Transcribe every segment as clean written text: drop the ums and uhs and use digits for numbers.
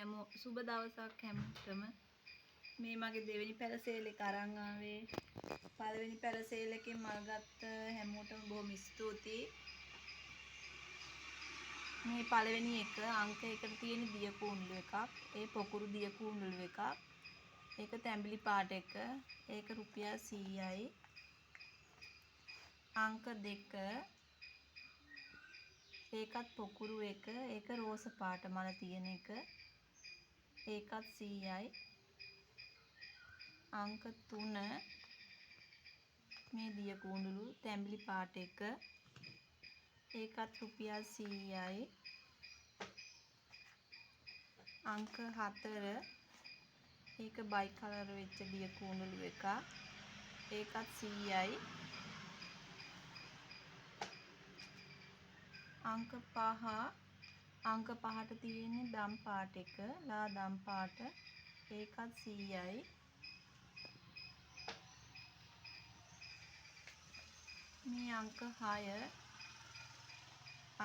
හැමෝ සුබ දවසක් හැමෝටම. මේ මගේ දෙවෙනි පැල සේල් එක අරන් ආවේ. පළවෙනි පැල සේල් එකෙන් මල් ගත්ත හැමෝටම බොහොම ස්තුතියි. මේ පළවෙනි එක අංක 1ට තියෙන දිය කුණ්ඩල එකක්. ඒ පොකුරු දිය කුණ්ඩල එකක්. ඒක තැඹිලි පාට එක. ඒක රුපියල් 100යි. අංක 2 ඒකත් පොකුරු එක. ඒක රෝස පාට මල තියෙන එක. ඒකත් 100යි. අංක 3 මේ දිය කුණ්ඩලු තැඹිලි පාට එක. ඒකත් රුපියල් 100යි. අංක 4 ඒක බයි කලර් වෙච්ච දිය කුණ්ඩලු එකක්. ඒකත් 100යි. අංක 5 අංක 5ට තියෙන්නේ දම් පාට එක. ලා දම් පාට. ඒකත් 100යි. මේ අංක 6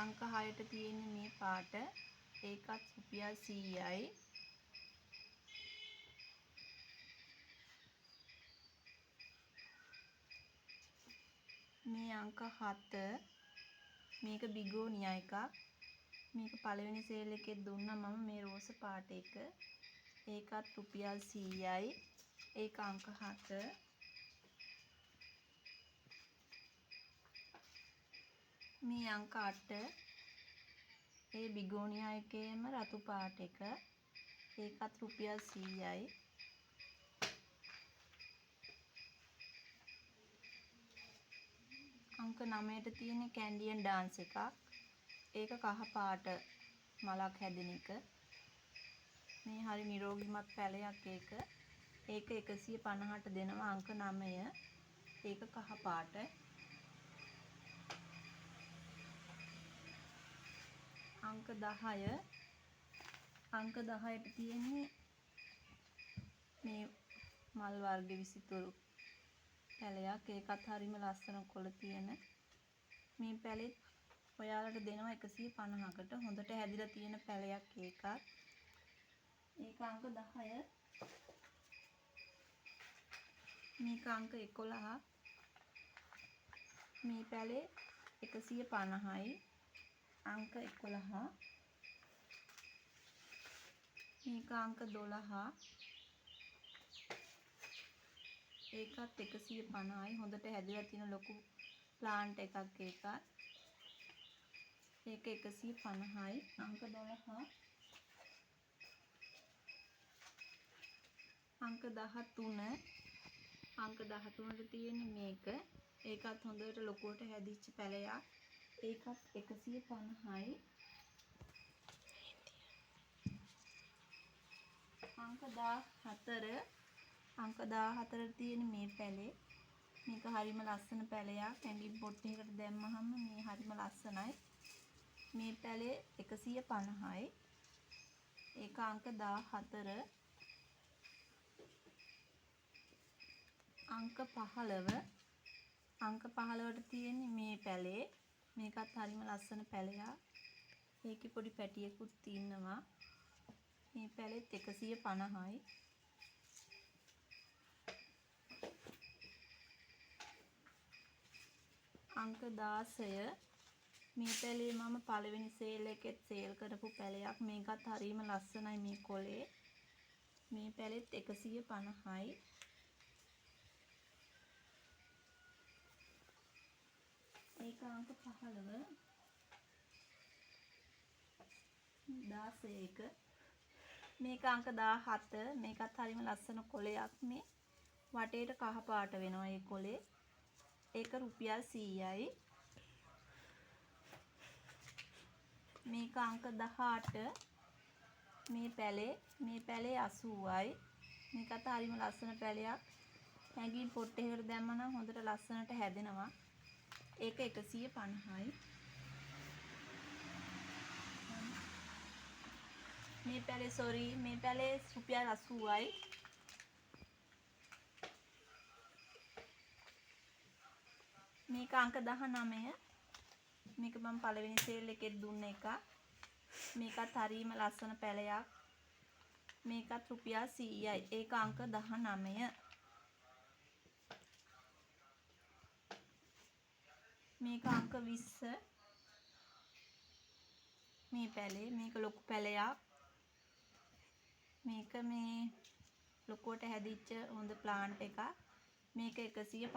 අංක 6ට තියෙන්නේ මේ පාට. ඒකත් රුපියල් 100යි. මේ අංක 7 මේක බිගෝනියා එකක්. මේක පළවෙනි සේල් එකේ දුන්නා මම මේ රෝස පාට එක. ඒකත් රුපියල් 100යි. ඒක අංක 7. මේ අංක 8 ඒ බිගෝනියා එකේම රතු පාට එක. ඒකත් රුපියල් 100යි. අංක 9ට තියෙන කැන්ඩියන් ඩාන්ස් එකක්. ඒක කහ පාට මලක් හැදෙන එක. මේ හරි නිරෝගිමත් පැලයක් ඒක. ඒක 150ට දෙනවා අංක 9. ඒක කහ පාට. අංක 10 අංක 10ට තියෙන්නේ මේ මල් වර්ග විසිතුරු පැලයක්. ඒකත් හරිම ලස්සන කොළ තියෙන. මේ පැලෙත් ඔයාලට දෙනවා 150කට. හොඳට හැදිලා තියෙන පැලයක් ඒකත්. ඒක අංක 10. මේක අංක 11. මේ පැලේ 150යි. අංක 11. මේක අංක 12. ඒකත් 150යි. හොඳට හැදිලා තියෙන ලොකු ප්ලාන්ට් එකක් ඒකත්. ඒක 150යි. අංක 12. අංක 13 අංක 13ට තියෙන්නේ මේක. ඒකත් හොඳට ලොකුවට හැදිච්ච පැලයක්. ඒකත් 150යි. අංක 14 අංක 14ට තියෙන මේ පැලේ. මේක හරිම ලස්සන පැලයක්. ඇඟින් පොට්ටයකට දැම්මහම මේ හරිම ලස්සනයි. මේ පැලේ 150යි. ඒක අංක 14. අංක 15 අංක 15ට තියෙන්නේ මේ පැලේ. මේකත් හරිම ලස්සන පැලයක්. ඒකේ පොඩි පැටියෙකුත් ඉන්නවා. මේ පැලෙත් 150යි. අංක 16 මේ පැලේ මම පළවෙනි සේල් එකෙත් සේල් කරපු පැලයක්. මේකත් හරිම ලස්සනයි මේ කොලේ. මේ පැලෙත් 150යි. ඒක අංක 15 16 මේක අංක 17. මේකත් හරිම ලස්සන කොලයක්. මේ වටේට කහ පාට වෙනවා මේ කොලේ. ඒක රුපියල් 100යි. මේක අංක 18 මේ පැලේ 80යි. මේකත් හරිම ලස්සන පැලයක්. ඇඟින් පොට්ටයකට දැම්මම හොඳට ලස්සනට හැදෙනවා. ඒක 150යි. මේ පැලේ මේ පැලේ රුපියල් 80යි. මේක අංක 19. මේක මම පළවෙනි සේල් එකේ දුන්න එක. මේකත් හරිම ලස්සන පැලයක්. මේකත් රුපියල් 100යි. ඒක අංක 19. මේක අංක 20. මේ පැලේ මේක ලොකු පැලයක්. මේක මේ ලොකුවට හැදිච්ච හොඳ ප්ලාන්ට් එකක්. මේක 150යි.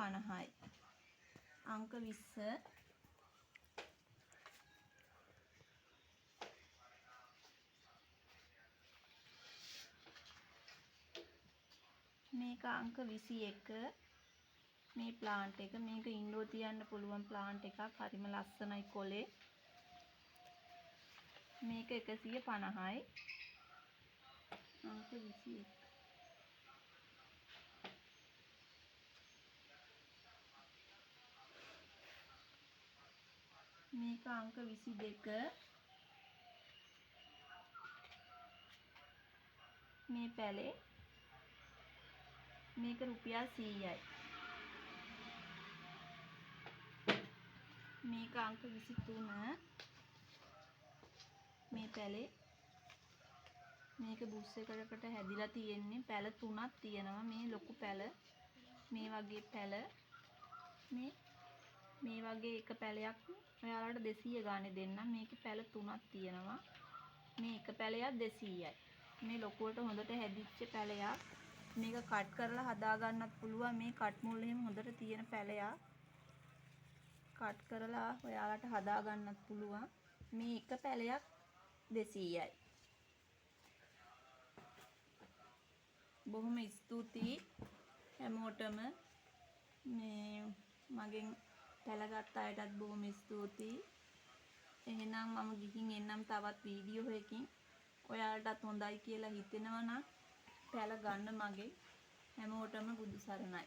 අංක 20. මේක අංක 21. මේ ප්ලාන්ට් එක මේක ඉන්ඩෝ තියන්න පුළුවන් ප්ලාන්ට් එකක්. හරිම ලස්සනයි කොලේ. මේක 150යි. අංක 21. මේක අංක 22. මේ පැලේ මේක රුපියල් 100යි. මේක අංක 23. මේ පැලේ මේක බුස් එකකට හැදිලා තියෙන්නේ. පැල 3ක් තියෙනවා. මේ ලොකු පැල, මේ වගේ පැල, මේ වගේ එක පැලයක් ඔයාලට 200 ගානේ දෙන්නම්. මේකේ පැල 3ක් තියෙනවා. මේ එක පැලයක් 200යි. මේ ලොකුවට හොඳට හැදිච්ච පැලයක්. මේක කට් කරලා හදා ගන්නත් පුළුවන්. මේ කට් මුල් එහෙම හොඳට තියෙන පැලයක්. කට් කරලා ඔයාලට හදා ගන්නත් පුළුවන්. මේ එක පැලයක් 200යි. බොහොම ස්තුතියි හැමෝටම. මේ මගෙන් පැල ගත්ත අයටත් බොහොම ස්තුතියි. එහෙනම් මම ගිහින් එන්නම් තවත් වීඩියෝ එකකින්. ඔයාලටත් හොඳයි කියලා හිතෙනවා නම් පැල ගන්න මගෙන්. හැමෝටම බුදු සරණයි.